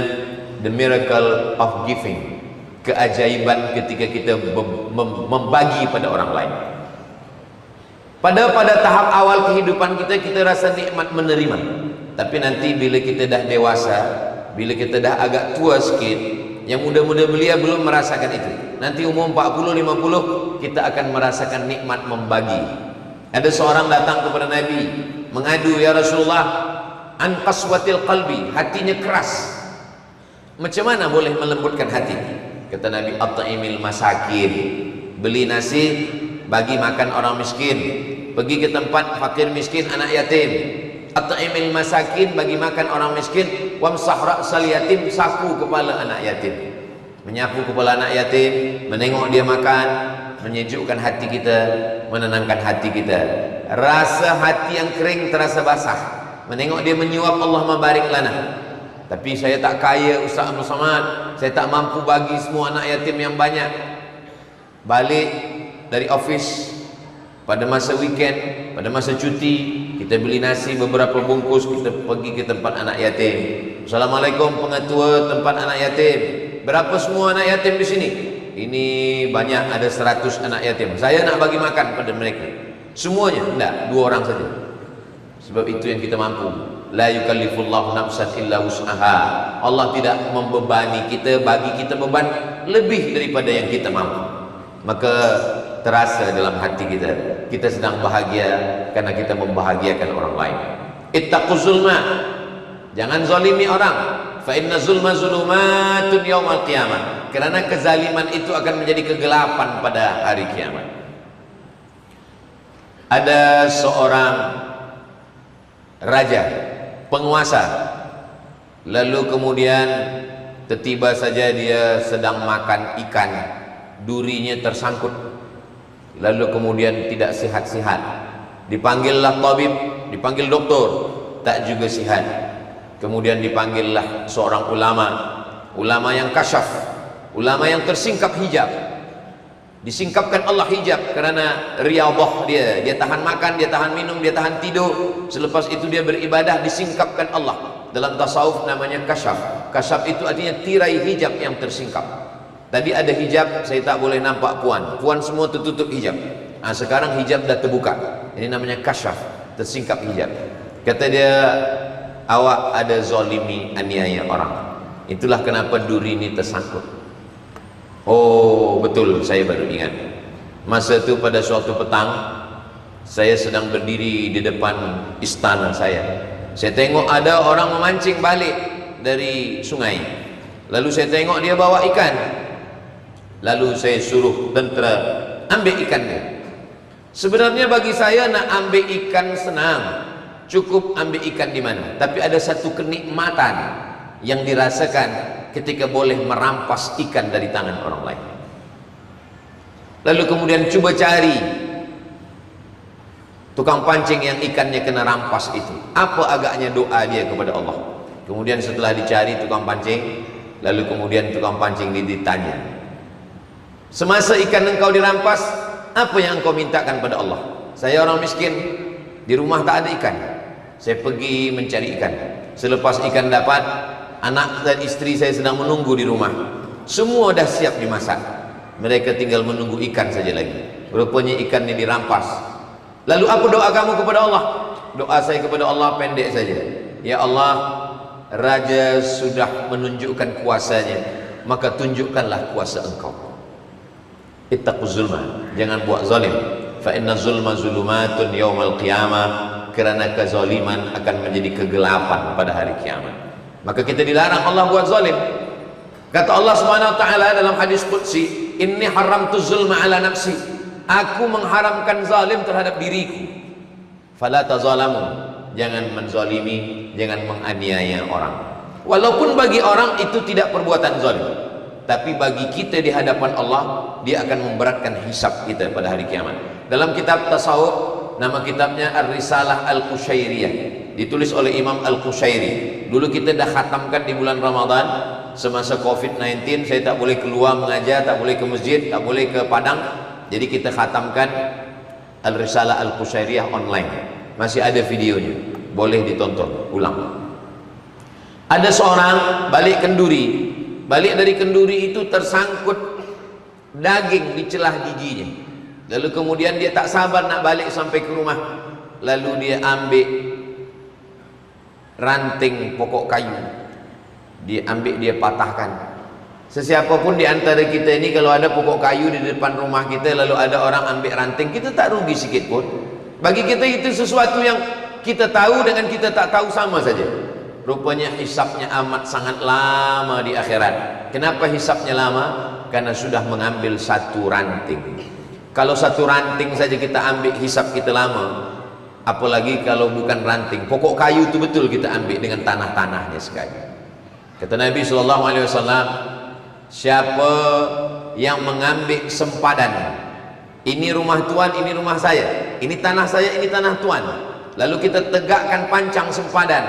The Miracle of Giving, keajaiban ketika kita membagi pada orang lain. Pada tahap awal kehidupan kita, kita rasa nikmat menerima. Tapi nanti bila kita dah dewasa, bila kita dah agak tua sikit, yang muda-muda belia belum merasakan itu. Nanti umur 40, 50, kita akan merasakan nikmat membagi. Ada seorang datang kepada Nabi mengadu, ya Rasulullah, an qaswatil qalbi, hatinya keras. Macam mana boleh melembutkan hati? Kata Nabi, at'imil masakin, beli nasi, bagi makan orang miskin. Pergi ke tempat fakir miskin, anak yatim. At'imil masakin, bagi makan orang miskin. Wamsah ra'sal yatim, sapu kepala anak yatim. Menyapu kepala anak yatim, menengok dia makan, menyejukkan hati kita, menenangkan hati kita. Rasa hati yang kering terasa basah. Menengok dia menyuap, Allah membarik lana. Tapi saya tak kaya Ustaz Abdul Samad, saya tak mampu bagi semua anak yatim yang banyak. Balik dari office pada masa weekend, pada masa cuti, kita beli nasi beberapa bungkus, kita pergi ke tempat anak yatim. Assalamualaikum pengetua tempat anak yatim, berapa semua anak yatim di sini? Ini banyak, ada 100 anak yatim. Saya nak bagi makan pada mereka. Semuanya? Tidak, 2 orang saja. Sebab itu yang kita mampu. La yukallifullahu nafsan illa wus'aha. Allah tidak membebani kita, bagi kita beban lebih daripada yang kita mampu. Maka terasa dalam hati kita, kita sedang bahagia karena kita membahagiakan orang lain. Ittaquz zulma, jangan zalimi orang. Fa inna zulma zulumatun yaumal qiyamah. Kerana kezaliman itu akan menjadi kegelapan pada hari kiamat. Ada seorang raja, penguasa, lalu kemudian tiba-tiba saja dia sedang makan ikan, durinya tersangkut, lalu kemudian tidak sihat-sihat. Dipanggillah tabib, dipanggil doktor, tak juga sihat. Kemudian dipanggillah seorang ulama yang kasyaf, ulama yang tersingkap hijab. Disingkapkan Allah hijab kerana riyadhah dia tahan makan, dia tahan minum, dia tahan tidur. Selepas itu dia beribadah, disingkapkan Allah. Dalam tasawuf namanya kasyaf. Kasyaf itu artinya tirai hijab yang tersingkap. Tadi ada hijab, saya tak boleh nampak puan. Puan semua tertutup hijab. Sekarang hijab dah terbuka. Ini namanya kasyaf, tersingkap hijab. Kata dia, awak ada zalimi, aniaya orang. Itulah kenapa duri ini tersangkut. Oh betul, saya baru ingat. Masa itu pada suatu petang, saya sedang berdiri di depan istana saya. Saya tengok ada orang memancing balik dari sungai. Lalu saya tengok dia bawa ikan. Lalu saya suruh tentera ambil ikan dia. Sebenarnya bagi saya nak ambil ikan senang, cukup ambil ikan di mana. Tapi ada satu kenikmatan yang dirasakan ketika boleh merampas ikan dari tangan orang lain. Lalu kemudian cuba cari tukang pancing yang ikannya kena rampas itu. Apa agaknya doa dia kepada Allah? Kemudian setelah dicari tukang pancing, lalu kemudian tukang pancing ditanya, semasa ikan engkau dirampas, apa yang engkau mintakan pada Allah? Saya orang miskin, di rumah tak ada ikan. Saya pergi mencari ikan. Selepas ikan dapat, anak dan istri saya sedang menunggu di rumah. Semua dah siap dimasak. Mereka tinggal menunggu ikan saja lagi. Rupanya ikannya dirampas. Lalu apa doa kamu kepada Allah? Doa saya kepada Allah pendek saja. Ya Allah, Raja sudah menunjukkan kuasanya, maka tunjukkanlah kuasa engkau. Ittaqu zulma, jangan buat zalim. Fa inna zulma zulumatun yaumal qiyamah, kerana kezaliman akan menjadi kegelapan pada hari kiamat. Maka kita dilarang Allah buat zalim. Kata Allah Subhanahu wa taala dalam hadis qudsi, inni haramtu zulma ala nafsi, aku mengharamkan zalim terhadap diriku. Fala tazalamu, jangan menzalimi, jangan menganiaya orang. Walaupun bagi orang itu tidak perbuatan zalim, tapi bagi kita di hadapan Allah, dia akan memberatkan hisab kita pada hari kiamat. Dalam kitab tasawuf, nama kitabnya Ar-Risalah Al-Qushairiyah, ditulis oleh Imam Al-Qushairi. Dulu kita dah khatamkan di bulan Ramadan. Semasa COVID-19 saya tak boleh keluar mengajar, tak boleh ke masjid, tak boleh ke padang. Jadi kita khatamkan Al-Risalah Al-Qushairiyah online. Masih ada videonya, boleh ditonton ulang. Ada seorang balik kenduri. Balik dari kenduri itu tersangkut daging di celah giginya. Lalu kemudian dia tak sabar nak balik sampai ke rumah. Lalu dia ambil ranting pokok kayu, dia ambil, dia patahkan. Sesiapa pun di antara kita ini, kalau ada pokok kayu di depan rumah kita, lalu ada orang ambil ranting, kita tak rugi sikit pun. Bagi kita itu sesuatu yang kita tahu dengan kita tak tahu sama saja. Rupanya hisabnya amat sangat lama di akhirat. Kenapa hisabnya lama? Karena sudah mengambil satu ranting. Kalau satu ranting saja kita ambil, hisab kita lama. Apalagi kalau bukan ranting, pokok kayu itu betul kita ambil dengan tanah-tanahnya sekali. Kata Nabi SAW, siapa yang mengambil sempadan, ini rumah tuan, ini rumah saya, ini tanah saya, ini tanah tuan, lalu kita tegakkan pancang sempadan,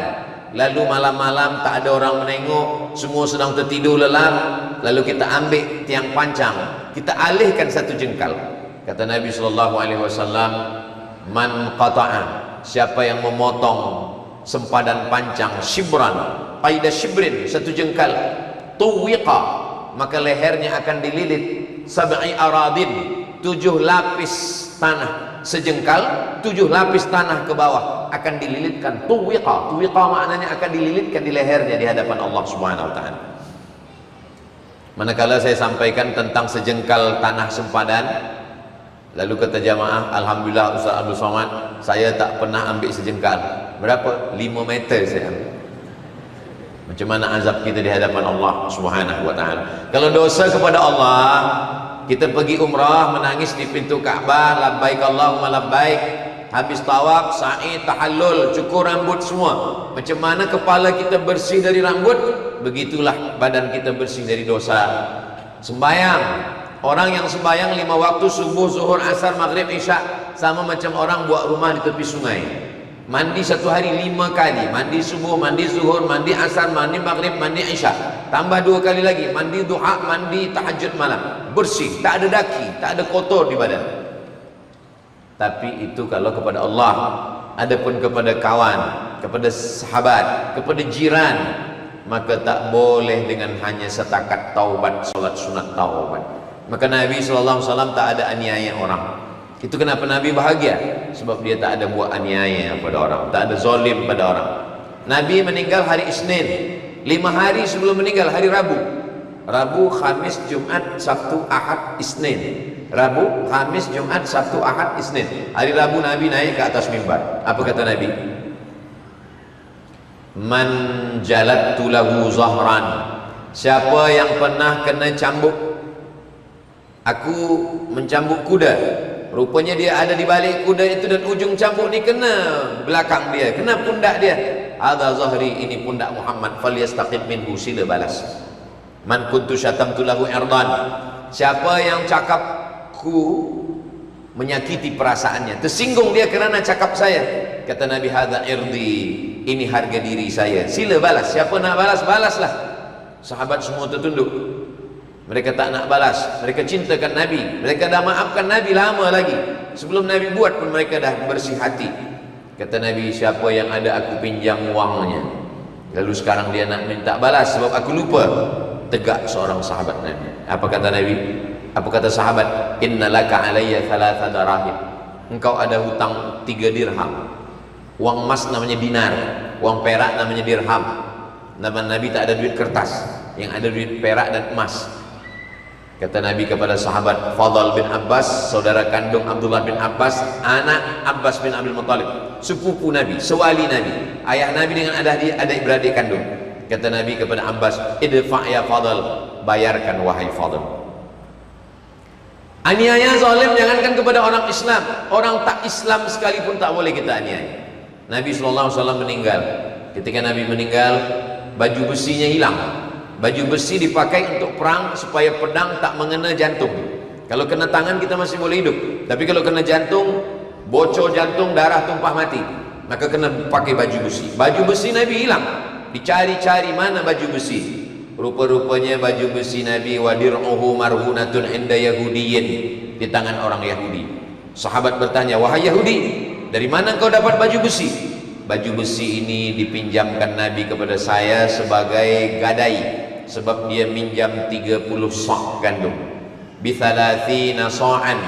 lalu malam-malam tak ada orang menengok, semua sedang tertidur lelap, lalu kita ambil tiang pancang, kita alihkan satu jengkal. Kata Nabi SAW, man qata'a, siapa yang memotong sempadan pancang shibran, qaida shibrin, satu jengkal, tuwiqa, maka lehernya akan dililit sab'i aradin, 7 lapis tanah, sejengkal 7 lapis tanah ke bawah akan dililitkan. Tuwiqa, tuwiqa maknanya akan dililitkan di lehernya di hadapan Allah Subhanahu wa taala. Manakala saya sampaikan tentang sejengkal tanah sempadan, lalu kata jamaah, alhamdulillah Ustaz Abdul Somad, saya tak pernah ambil sejengkal. Berapa? 5 meter saya ambil. Macam mana azab kita di hadapan Allah Subhanahu wa taala. Kalau dosa kepada Allah, kita pergi umrah, menangis di pintu Ka'bah, labbaik Allahumma labbaik, habis tawaf, sa'i, tahallul, cukur rambut semua. Macam mana kepala kita bersih dari rambut, begitulah badan kita bersih dari dosa. Sembayang, orang yang sembayang 5 waktu, subuh, zuhur, asar, maghrib, isya, sama macam orang buat rumah di tepi sungai. Mandi satu hari 5 kali, mandi subuh, mandi zuhur, mandi asar, mandi maghrib, mandi isya, tambah 2 kali lagi, mandi duha, mandi tahajud malam, bersih, tak ada daki, tak ada kotor di badan. Tapi itu kalau kepada Allah. Adapun kepada kawan, kepada sahabat, kepada jiran, maka tak boleh dengan hanya setakat taubat, solat sunat taubat. Maka Nabi SAW tak ada aniaya orang. Itu kenapa Nabi bahagia, sebab dia tak ada buat aniaya pada orang, tak ada zalim pada orang. Nabi meninggal hari Isnin, 5 hari sebelum meninggal, hari Rabu. Rabu, Khamis, Jumat, Sabtu, Ahad, Isnin. Rabu, Khamis, Jumat, Sabtu, Ahad, Isnin. Hari Rabu Nabi naik ke atas mimbar. Apa kata Nabi? Man jalattu lahu zahran. Siapa yang pernah kena cambuk, aku mencambuk kuda. Rupanya dia ada di balik kuda itu dan ujung cambuk ni kena belakang dia, kena pundak dia. Hadza zahri, ini pundak Muhammad, falyastaqim minhu, sila balas. Man kuntu syatamtu lahu irdan. Siapa yang cakapku menyakiti perasaannya, tersinggung dia kerana cakap saya, kata Nabi, hadza irdi, ini harga diri saya, sila balas. Siapa nak balas, balaslah. Sahabat semua tertunduk. Mereka tak nak balas. Mereka cintakan Nabi. Mereka dah maafkan Nabi lama lagi. Sebelum Nabi buat pun mereka dah bersih hati. Kata Nabi, siapa yang ada aku pinjam wangnya, lalu sekarang dia nak minta balas sebab aku lupa. Tegak seorang sahabat Nabi. Apa kata Nabi? Apa kata sahabat? Inna laka alayya thalatha darahim. Engkau ada hutang 3 dirham. Wang emas namanya dinar, wang perak namanya dirham. Nama Nabi tak ada duit kertas, yang ada duit perak dan emas. Kata Nabi kepada sahabat Fadl bin Abbas, saudara kandung Abdullah bin Abbas, anak Abbas bin Abdul Muttalib, sepupu Nabi, sewali Nabi, ayah Nabi dengan adik-beradik kandung. Kata Nabi kepada Abbas, idfa' ya Fadl, bayarkan wahai Fadl. Aniaya zalim jangankan kepada orang Islam, orang tak Islam sekalipun tak boleh kita aniaya. Nabi SAW meninggal. Ketika Nabi meninggal, baju besinya hilang. Baju besi dipakai untuk perang supaya pedang tak mengena jantung. Kalau kena tangan kita masih boleh hidup, tapi kalau kena jantung, bocor jantung, darah tumpah mati, maka kena pakai baju besi. Baju besi Nabi hilang. Dicari-cari mana baju besi. Rupa-rupanya baju besi Nabi wadir'uhu marhunatun inda Yahudiyin, di tangan orang Yahudi. Sahabat bertanya, wahai Yahudi, dari mana kau dapat baju besi? Baju besi ini dipinjamkan Nabi kepada saya sebagai gadai, sebab dia minjam 30 sa' gandum. Bithalathina sa'an,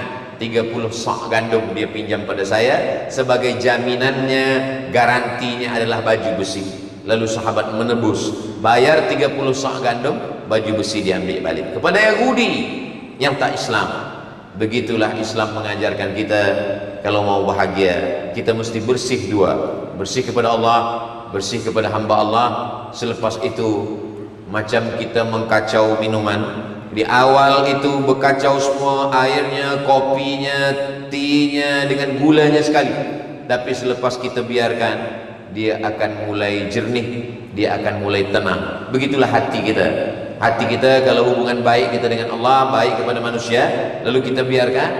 30 sa' gandum dia pinjam pada saya, sebagai jaminannya, garantinya adalah baju besi. Lalu sahabat menebus, bayar 30 sa' gandum, baju besi diambil balik kepada Yahudi yang tak Islam. Begitulah Islam mengajarkan kita, kalau mau bahagia kita mesti bersih dua, bersih kepada Allah, bersih kepada hamba Allah. Selepas itu macam kita mengkacau minuman, di awal itu berkacau semua, airnya, kopinya, teanya dengan gulanya sekali, tapi selepas kita biarkan, dia akan mulai jernih, dia akan mulai tenang. Begitulah hati kita. Hati kita kalau hubungan baik kita dengan Allah, baik kepada manusia, lalu kita biarkan,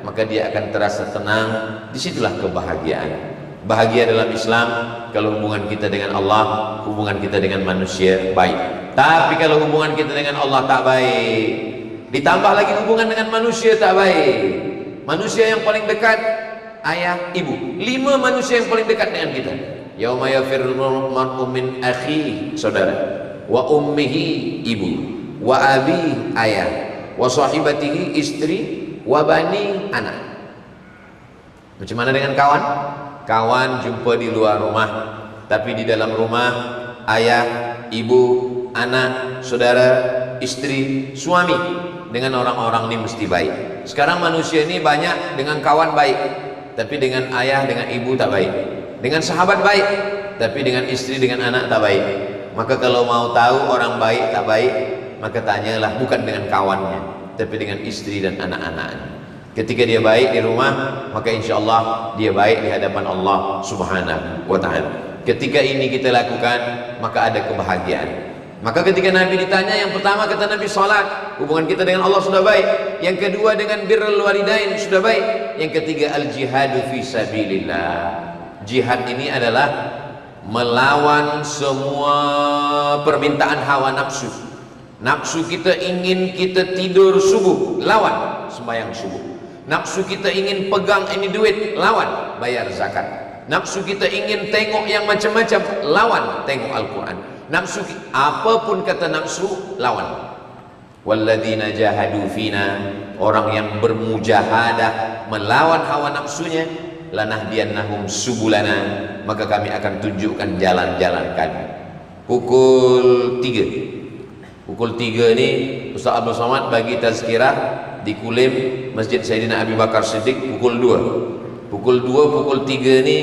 maka dia akan terasa tenang. Disitulah kebahagiaan. Bahagia dalam Islam kalau hubungan kita dengan Allah, hubungan kita dengan manusia baik. Tapi kalau hubungan kita dengan Allah tak baik, ditambah lagi hubungan dengan manusia tak baik. Manusia yang paling dekat, ayah, ibu. 5 manusia yang paling dekat dengan kita. Yauma yafirrul mar'u min akhihi, saudara, wa ummihi, ibu, wa abi, ayah, wa sahibatihi, istri, wa bani, anak. Macam mana dengan kawan? Kawan jumpa di luar rumah, tapi di dalam rumah ayah, ibu, anak, saudara, istri, suami, dengan orang-orang ini mesti baik. Sekarang manusia ini banyak dengan kawan baik, tapi dengan ayah, dengan ibu tak baik. Dengan sahabat baik, tapi dengan istri, dengan anak tak baik. Maka kalau mau tahu orang baik tak baik, maka tanyalah bukan dengan kawannya, tapi dengan istri dan anak-anaknya. Ketika dia baik di rumah, maka insya Allah dia baik di hadapan Allah Subhanahu wa ta'ala. Ketika ini kita lakukan, maka ada kebahagiaan. Maka ketika Nabi ditanya, yang pertama kata Nabi, salat, hubungan kita dengan Allah sudah baik. Yang kedua dengan birrul walidain sudah baik. Yang ketiga al-jihadu fi sabilillah. Jihad ini adalah melawan semua permintaan hawa nafsu. Nafsu kita ingin kita tidur subuh, lawan sembahyang subuh. Nafsu kita ingin pegang ini duit, lawan bayar zakat. Nafsu kita ingin tengok yang macam-macam, lawan tengok Al-Quran. Nafsu, apapun kata nafsu, lawan. Walladzina jahadu fina, orang yang bermujahadah melawan hawa nafsunya, lanahdiyannahum subulana, maka kami akan tunjukkan jalan-jalan kami. Pukul 3. Pukul 3 ini Ustaz Abdul Somad bagi tazkirah di Kulim Masjid Sayyidina Abi Bakar Siddiq pukul 2. Pukul 2, pukul 3 ini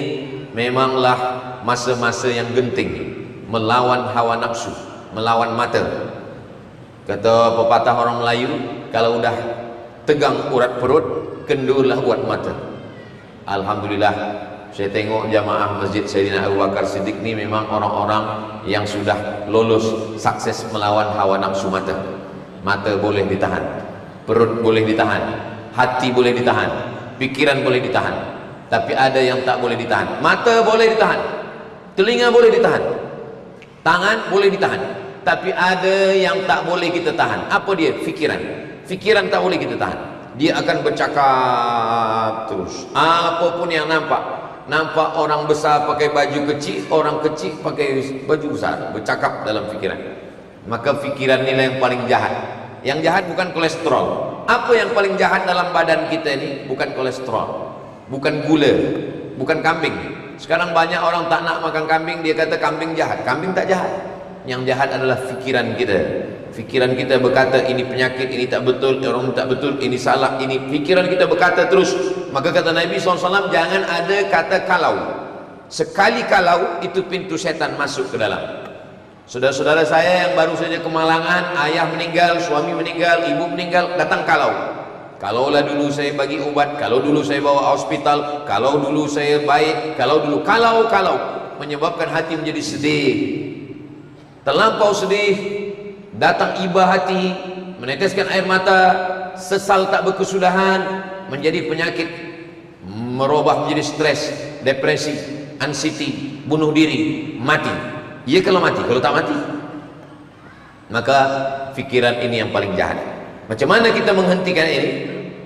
memanglah masa-masa yang genting, melawan hawa nafsu, melawan mata. Kata pepatah orang Melayu, kalau udah tegang urat perut, kendurlah urat mata. Alhamdulillah, saya tengok jamaah Masjid Sayyidina Abu Bakar Siddiq ni memang orang-orang yang sudah lolos, sukses melawan hawa nafsu mata. Mata boleh ditahan, perut boleh ditahan, hati boleh ditahan, pikiran boleh ditahan. Tapi ada yang tak boleh ditahan. Mata boleh ditahan, telinga boleh ditahan, tangan boleh ditahan. Tapi ada yang tak boleh kita tahan. Apa dia? Fikiran. Fikiran tak boleh kita tahan. Dia akan bercakap terus. Apapun yang nampak. Nampak orang besar pakai baju kecil, orang kecil pakai baju besar, bercakap dalam fikiran. Maka fikiran nilai yang paling jahat. Yang jahat bukan kolesterol. Apa yang paling jahat dalam badan kita ini? Bukan kolesterol, bukan gula, bukan kambing. Sekarang banyak orang tak nak makan kambing, dia kata kambing jahat. Kambing tak jahat. Yang jahat adalah fikiran kita. Fikiran kita berkata ini penyakit, ini tak betul, orang tak betul, ini salah, ini. Fikiran kita berkata terus. Maka kata Nabi SAW, jangan ada kata kalau. Sekali kalau, itu pintu setan masuk ke dalam. Saudara-saudara saya yang baru saja kemalangan, ayah meninggal, suami meninggal, ibu meninggal, datang kalau. Kalaulah dulu saya bagi obat, kalau dulu saya bawa hospital, kalau dulu saya baik, kalau dulu, kalau, menyebabkan hati menjadi sedih, terlampau sedih. Datang iba hati, meneteskan air mata, sesal tak berkesudahan, menjadi penyakit, merubah menjadi stres, depresi, anxiety, bunuh diri, mati. Ia kalau mati, kalau tak mati, maka fikiran ini yang paling jahat. Macam mana kita menghentikan ini?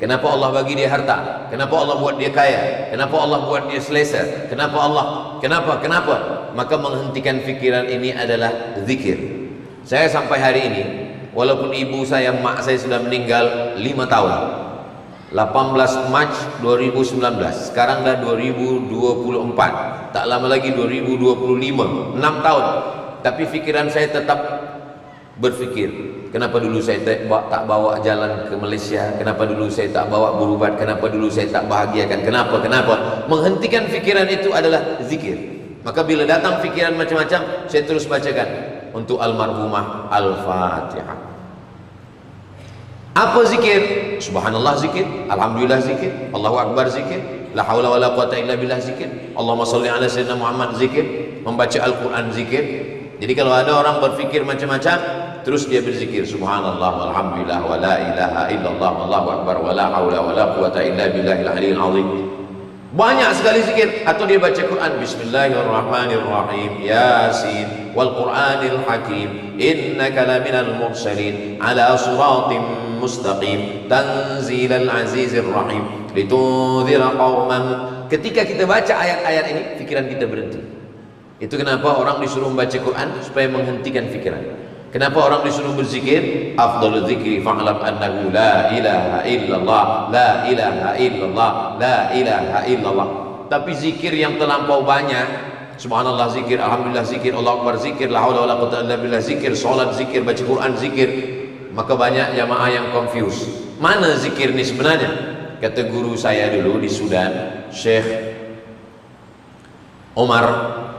Kenapa Allah bagi dia harta? Kenapa Allah buat dia kaya? Kenapa Allah buat dia selesa? Kenapa Allah? Kenapa? Maka menghentikan fikiran ini adalah zikir. Saya sampai hari ini, walaupun ibu saya, mak saya sudah meninggal 5 tahun, 18 Mac 2019, sekarang dah 2024, tak lama lagi 2025, 6 tahun. Tapi fikiran saya tetap berfikir, kenapa dulu saya tak bawa jalan ke Malaysia, kenapa dulu saya tak bawa berubat, kenapa dulu saya tak bahagiakan, kenapa. Menghentikan fikiran itu adalah zikir. Maka bila datang fikiran macam-macam, saya terus bacakan untuk almarhumah Al-Fatihah. Apa zikir? Subhanallah zikir, Alhamdulillah zikir, Allahu Akbar zikir, la haula wala quwata illa billah zikir, Allahumma salli ala sayyidina Muhammad zikir, membaca Al-Quran zikir. Jadi kalau ada orang berfikir macam-macam, terus dia berzikir Subhanallah walhamdulillah wa la ilaha illallah wallahu akbar wa la haula wala quwata illa billahil aliyyil azim. Banyak sekali zikir. Atau dia baca Quran, Bismillahirrahmanirrahim, Yasin wal Qur'anil Hakim, innaka laminal mursalin ala siratim mustaqim tanzilal azizir rahim litunzira qauman. Ketika kita baca ayat-ayat ini, fikiran kita berhenti. Itu kenapa orang disuruh membaca Quran, supaya menghentikan fikiran. Kenapa orang disuruh berzikir? Afdalul zikri fa'lam annahu la ilaha illallah, la ilaha illallah, la ilaha illallah. Tapi zikir yang terlampau banyak, subhanallah zikir, alhamdulillah zikir, Allahu akbar zikir, la haula wala quwwata illa billah zikir, salat zikir, baca Quran zikir, maka banyak jamaah yang confused. Mana zikir ni sebenarnya? Kata guru saya dulu di Sudan, Syekh Omar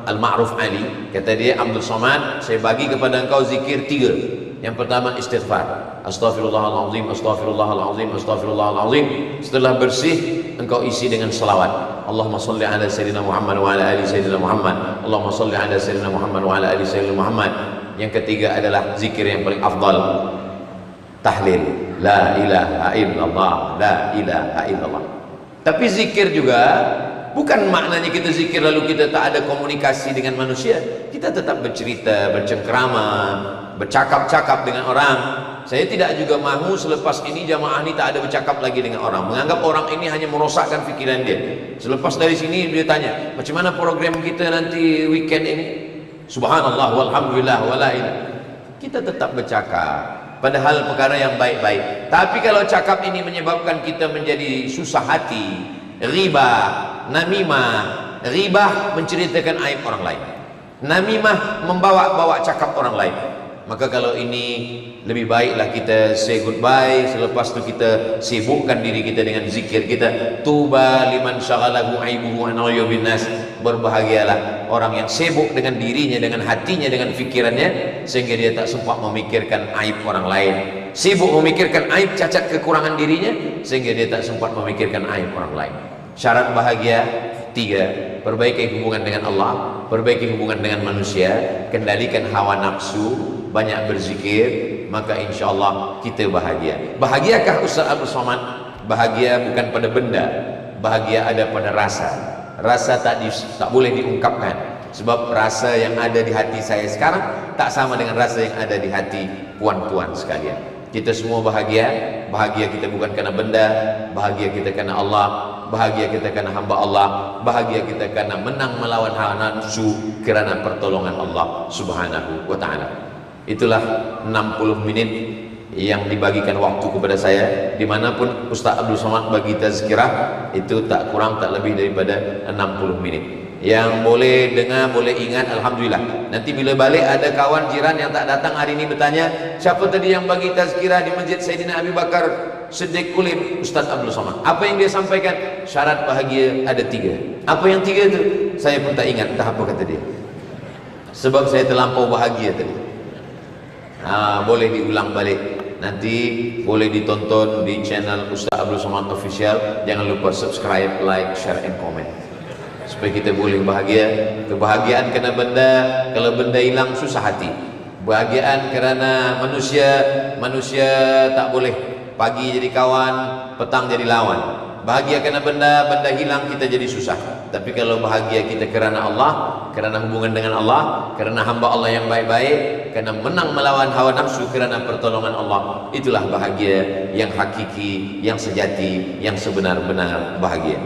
Al-Ma'ruf Ali, kata dia, Abdul Somad, saya bagi kepada engkau zikir 3. Yang pertama istighfar, astaghfirullahalazim, astaghfirullahalazim, astaghfirullahalazim. Setelah bersih, engkau isi dengan salawat, Allahumma salli ala sayyidina Muhammad wa ala ali sayyidina Muhammad, Allahumma salli ala sayyidina Muhammad wa ala ali sayyidina Muhammad. Yang ketiga adalah zikir yang paling afdal, tahlil, la ilaha illallah, la ilaha illallah. Tapi zikir juga bukan maknanya kita zikir lalu kita tak ada komunikasi dengan manusia. Kita tetap bercerita, bercengkrama, bercakap-cakap dengan orang. Saya tidak juga mahu selepas ini jamaah ini tak ada bercakap lagi dengan orang, menganggap orang ini hanya merosakkan fikiran dia. Selepas dari sini dia tanya, macam mana program kita nanti weekend ini? Subhanallah walhamdulillah wala ilaha. Kita tetap bercakap, padahal perkara yang baik-baik. Tapi kalau cakap ini menyebabkan kita menjadi susah hati, riba, namimah. Ribah menceritakan aib orang lain, namimah membawa-bawa cakap orang lain. Maka kalau ini lebih baiklah kita say goodbye, selepas itu kita sibukkan diri kita dengan zikir kita. Tuba liman syaghalahu aibuhu an uyubin nas. Berbahagialah orang yang sibuk dengan dirinya, dengan hatinya, dengan fikirannya, sehingga dia tak sempat memikirkan aib orang lain. Sibuk memikirkan aib cacat kekurangan dirinya, sehingga dia tak sempat memikirkan aib orang lain. Syarat bahagia 3, perbaiki hubungan dengan Allah, perbaiki hubungan dengan manusia, kendalikan hawa nafsu, banyak berzikir, maka insya Allah kita bahagia. Bahagiakah Ustaz Abdul Somad? Bahagia bukan pada benda, bahagia ada pada rasa. Rasa tak boleh diungkapkan, sebab rasa yang ada di hati saya sekarang tak sama dengan rasa yang ada di hati puan-puan sekalian. Kita semua bahagia. Bahagia kita bukan karena benda, bahagia kita karena Allah, bahagia kita karena hamba Allah, bahagia kita karena menang melawan hawa nafsu kerana pertolongan Allah Subhanahu wa ta'ala. Itulah 60 menit yang dibagikan waktu kepada saya. Dimanapun Ustaz Abdul Somad bagi tazkirah, itu tak kurang tak lebih daripada 60 menit. Yang boleh dengar, boleh ingat, alhamdulillah. Nanti bila balik ada kawan jiran yang tak datang hari ini bertanya, siapa tadi yang bagi tazkirah di Masjid Sayyidina Abi Bakar Siddiq Kulim? Ustaz Abdul Somad. Apa yang dia sampaikan? Syarat bahagia ada 3. Apa yang 3 itu? Saya pun tak ingat entah apa kata dia, sebab saya terlampau bahagia tadi. Boleh diulang balik, nanti boleh ditonton di channel Ustaz Abdul Somad Official. Jangan lupa subscribe, like, share, and comment, supaya kita boleh bahagia. Kebahagiaan kerana benda, kalau benda hilang susah hati. Bahagiaan kerana manusia tak boleh pagi jadi kawan, petang jadi lawan. Bahagia kerana benda hilang kita jadi susah. Tapi kalau bahagia kita kerana Allah, kerana hubungan dengan Allah, kerana hamba Allah yang baik-baik, kerana menang melawan hawa nafsu, kerana pertolongan Allah, itulah bahagia yang hakiki, yang sejati, yang sebenar-benar bahagia.